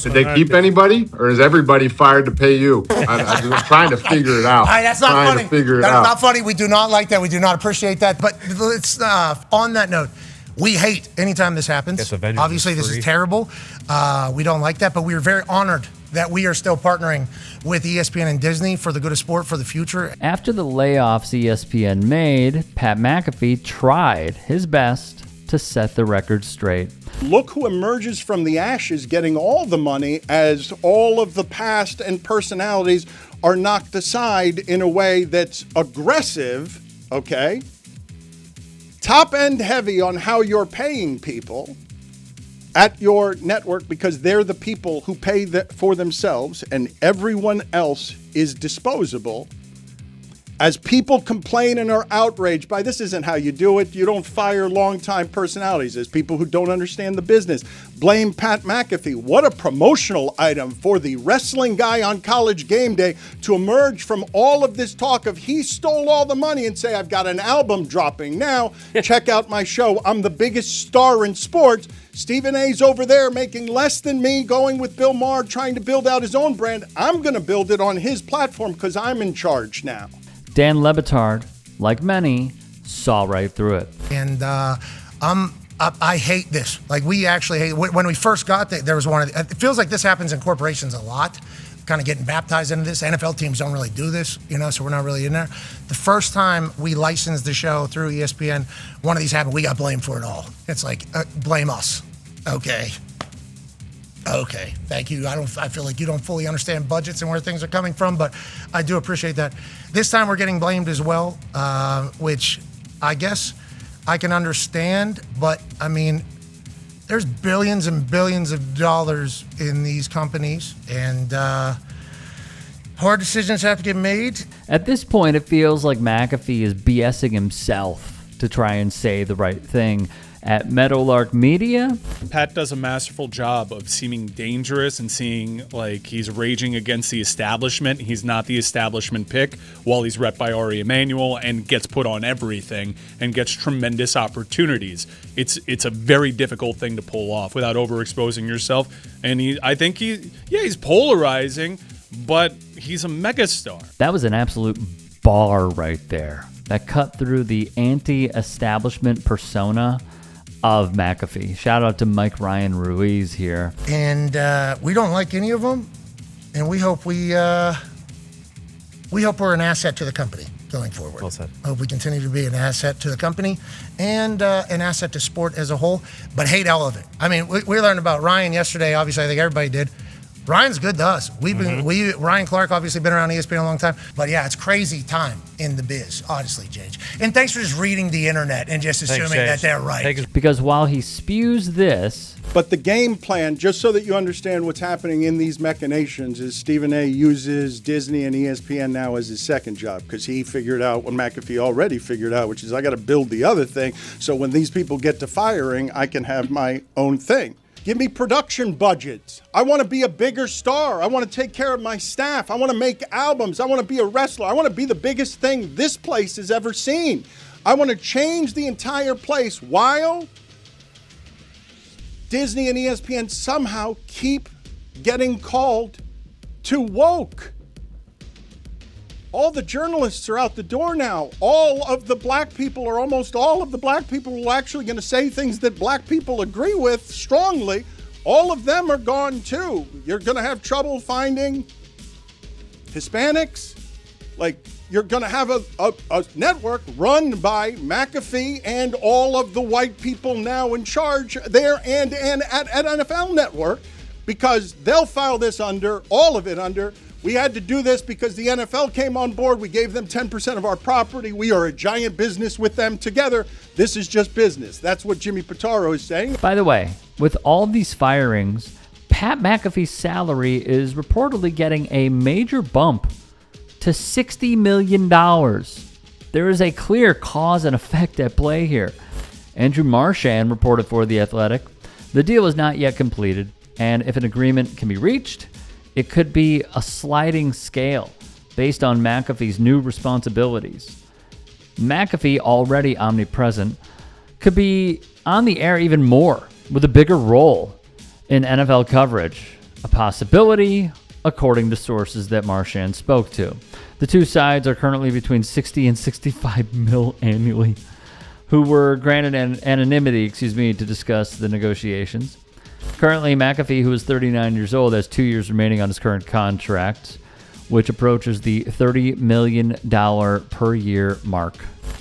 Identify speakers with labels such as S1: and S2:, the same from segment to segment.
S1: Did they keep anybody, or is everybody fired to pay you? I'm trying to figure it out.
S2: All right, that's not funny.
S1: That's
S2: not funny. We do not like that. We do not appreciate that. But let's, on that note, we hate anytime this happens. Obviously, this is terrible. We don't like that, but we are very honored that we are still partnering with ESPN and Disney for the good of sport for the future.
S3: After the layoffs ESPN made, Pat McAfee tried his best to set the record straight.
S4: Look who emerges from the ashes getting all the money as all of the past and personalities are knocked aside in a way that's aggressive, okay? Top end heavy on how you're paying people at your network because they're the people who pay for themselves and everyone else is disposable. As people complain and are outraged by this isn't how you do it. You don't fire longtime personalities. As people who don't understand the business blame Pat McAfee. What a promotional item for the wrestling guy on College Game Day to emerge from all of this talk of he stole all the money and say, I've got an album dropping now. Check out my show. I'm the biggest star in sports. Stephen A's over there making less than me, going with Bill Maher, trying to build out his own brand. I'm going to build it on his platform because I'm in charge now.
S3: Dan Le Batard, like many, saw right through it.
S2: And I hate this. Like, we actually hate when we first got there was one of the, it feels like this happens in corporations a lot, kind of getting baptized into this. NFL teams don't really do this, so we're not really in there. The first time we licensed the show through ESPN, one of these happened, we got blamed for it all. It's like, blame us. Okay, thank you. I feel like you don't fully understand budgets and where things are coming from, but I do appreciate that. This time we're getting blamed as well, which I guess I can understand, but I mean, there's billions and billions of dollars in these companies, and hard decisions have to get made.
S3: At this point, it feels like McAfee is BSing himself to try and say the right thing. At Meadowlark Media,
S5: Pat does a masterful job of seeming dangerous and seeing like he's raging against the establishment. He's not the establishment pick while he's rep by Ari Emanuel and gets put on everything and gets tremendous opportunities. It's a very difficult thing to pull off without overexposing yourself. And I think he's polarizing, but he's a megastar.
S3: That was an absolute bar right there. That cut through the anti-establishment persona of McAfee. Shout out to Mike Ryan Ruiz here.
S2: And we don't like any of them, and we hope we're an asset to the company going forward.
S6: Well said.
S2: I hope we continue to be an asset to the company and an asset to sport as a whole, but hate all of it. I mean, we learned about Ryan yesterday. Obviously, I think everybody did. Ryan's good to us. Ryan Clark obviously been around ESPN a long time, but yeah, it's crazy time in the biz, honestly, Jage. And thanks for just reading the internet and just assuming that they're right.
S3: Because while he spews this,
S4: but the game plan, just so that you understand what's happening in these machinations, is Stephen A uses Disney and ESPN now as his second job because he figured out what McAfee already figured out, which is I got to build the other thing. So when these people get to firing, I can have my own thing. Give me production budgets. I want to be a bigger star. I want to take care of my staff. I want to make albums. I want to be a wrestler. I want to be the biggest thing this place has ever seen. I want to change the entire place while Disney and ESPN somehow keep getting called to woke. All the journalists are out the door now. All of the black people, or almost all of the black people who are actually going to say things that black people agree with strongly, all of them are gone too. You're going to have trouble finding Hispanics. Like, you're going to have a network run by McAfee and all of the white people now in charge there and at NFL Network, because they'll file this under, all of it under, we had to do this because the NFL came on board. We gave them 10% of our property. We are a giant business with them together. This is just business. That's what Jimmy Pitaro is saying.
S3: By the way, with all these firings, Pat McAfee's salary is reportedly getting a major bump to $60 million. There is a clear cause and effect at play here. Andrew Marchand reported for The Athletic. The deal is not yet completed, and if an agreement can be reached, it could be a sliding scale based on McAfee's new responsibilities. McAfee, already omnipresent, could be on the air even more with a bigger role in NFL coverage. a possibility, according to sources that Marchand spoke to. The two sides are currently between 60 and 65 mil annually, who were granted anonymity, to discuss the negotiations. Currently, McAfee, who is 39 years old, has 2 years remaining on his current contract, which approaches the $30 million per year mark.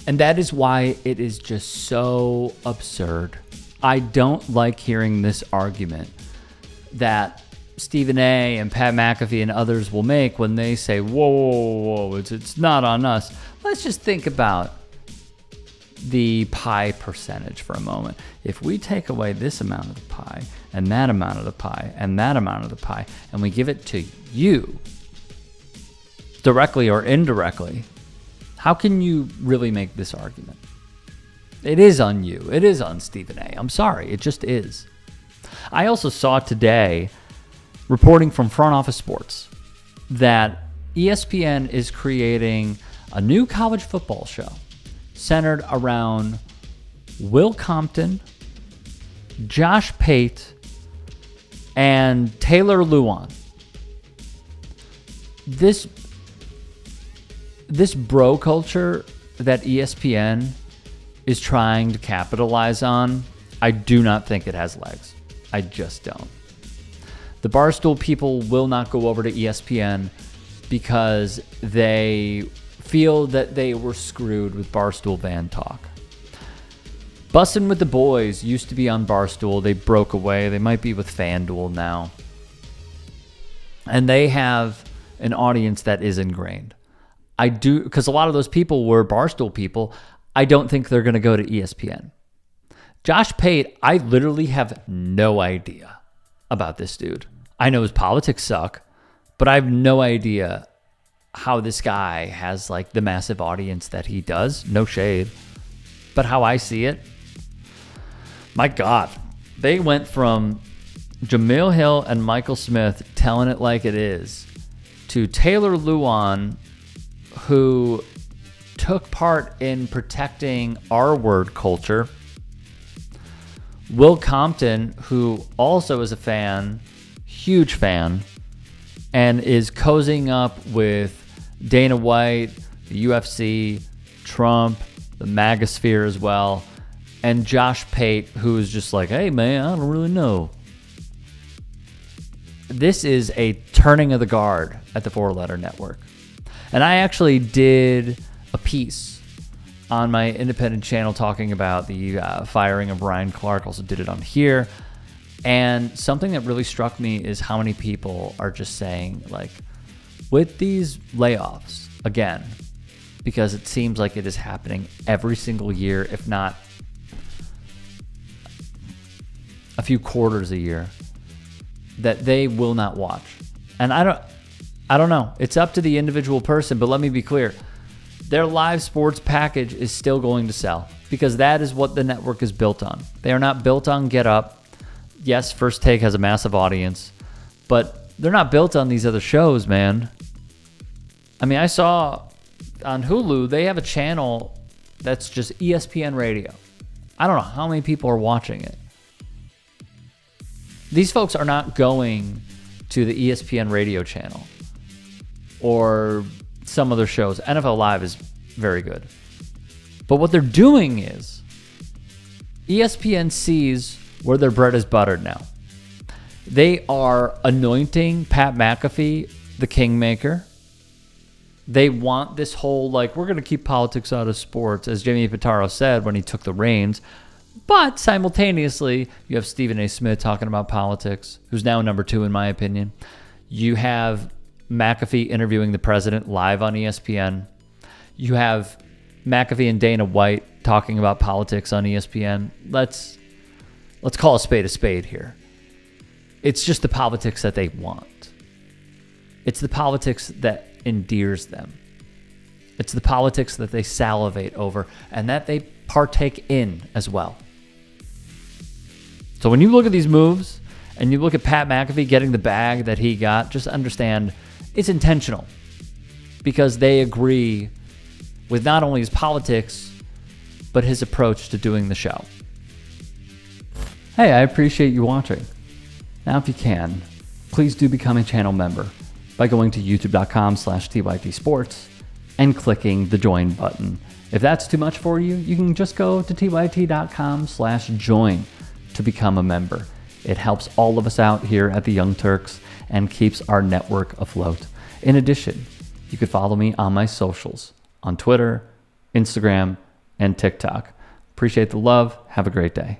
S3: And that is why it is just so absurd. I don't like hearing this argument that Stephen A. and Pat McAfee and others will make when they say, whoa, it's not on us. Let's just think about the pie percentage for a moment. If we take away this amount of the pie and that amount of the pie and that amount of the pie, and we give it to you, directly or indirectly, how can you really make this argument? It is on you. It is on Stephen A. I'm sorry. It just is. I also saw today, reporting from Front Office Sports, that ESPN is creating a new college football show centered around Will Compton, Josh Pate, and Taylor Lewan. This bro culture that ESPN is trying to capitalize on, I do not think it has legs. I just don't. The Barstool people will not go over to ESPN because they feel that they were screwed with Barstool Van Talk. Bussin' with the Boys used to be on Barstool. They broke away. They might be with FanDuel now. And they have an audience that is ingrained. I do, because a lot of those people were Barstool people. I don't think they're going to go to ESPN. Josh Pate, I literally have no idea about this dude. I know his politics suck, but I have no idea how this guy has like the massive audience that he does. No shade. But how I see it, my God, they went from Jamil Hill and Michael Smith telling it like it is to Taylor Lewan, who took part in protecting our word culture. Will Compton, who also is a fan, huge fan, and is cozying up with Dana White, the UFC, Trump, the MAGA sphere as well, and Josh Pate, who is just like, hey man, I don't really know. This is a turning of the guard at the Four Letter Network. And I actually did a piece on my independent channel talking about the firing of Ryan Clark. Also did it on here. And something that really struck me is how many people are just saying, like, with these layoffs, again, because it seems like it is happening every single year, if not a few quarters a year, that they will not watch. And I don't know. It's up to the individual person, but let me be clear. Their live sports package is still going to sell because that is what the network is built on. They are not built on Get Up. Yes, First Take has a massive audience, but they're not built on these other shows, man. I mean, I saw on Hulu, they have a channel that's just ESPN Radio. I don't know how many people are watching it. These folks are not going to the ESPN Radio channel or some other shows. NFL Live is very good. But what they're doing is ESPN sees where their bread is buttered now. They are anointing Pat McAfee the kingmaker. They want this whole, like, we're going to keep politics out of sports, as Jamie Pitaro said when he took the reins. But simultaneously, you have Stephen A. Smith talking about politics, who's now number 2 in my opinion. You have McAfee interviewing the president live on ESPN. You have McAfee and Dana White talking about politics on ESPN. Let's call a spade here. It's just the politics that they want. It's the politics that endears them. It's the politics that they salivate over and that they partake in as well. So when you look at these moves and you look at Pat McAfee getting the bag that he got, just understand it's intentional because they agree with not only his politics, but his approach to doing the show. Hey, I appreciate you watching. Now, if you can, please do become a channel member by going to youtube.com/TYTsports and clicking the join button. If that's too much for you, you can just go to tyt.com/join to become a member. It helps all of us out here at the Young Turks and keeps our network afloat. In addition, you could follow me on my socials on Twitter, Instagram, and TikTok. Appreciate the love. Have a great day.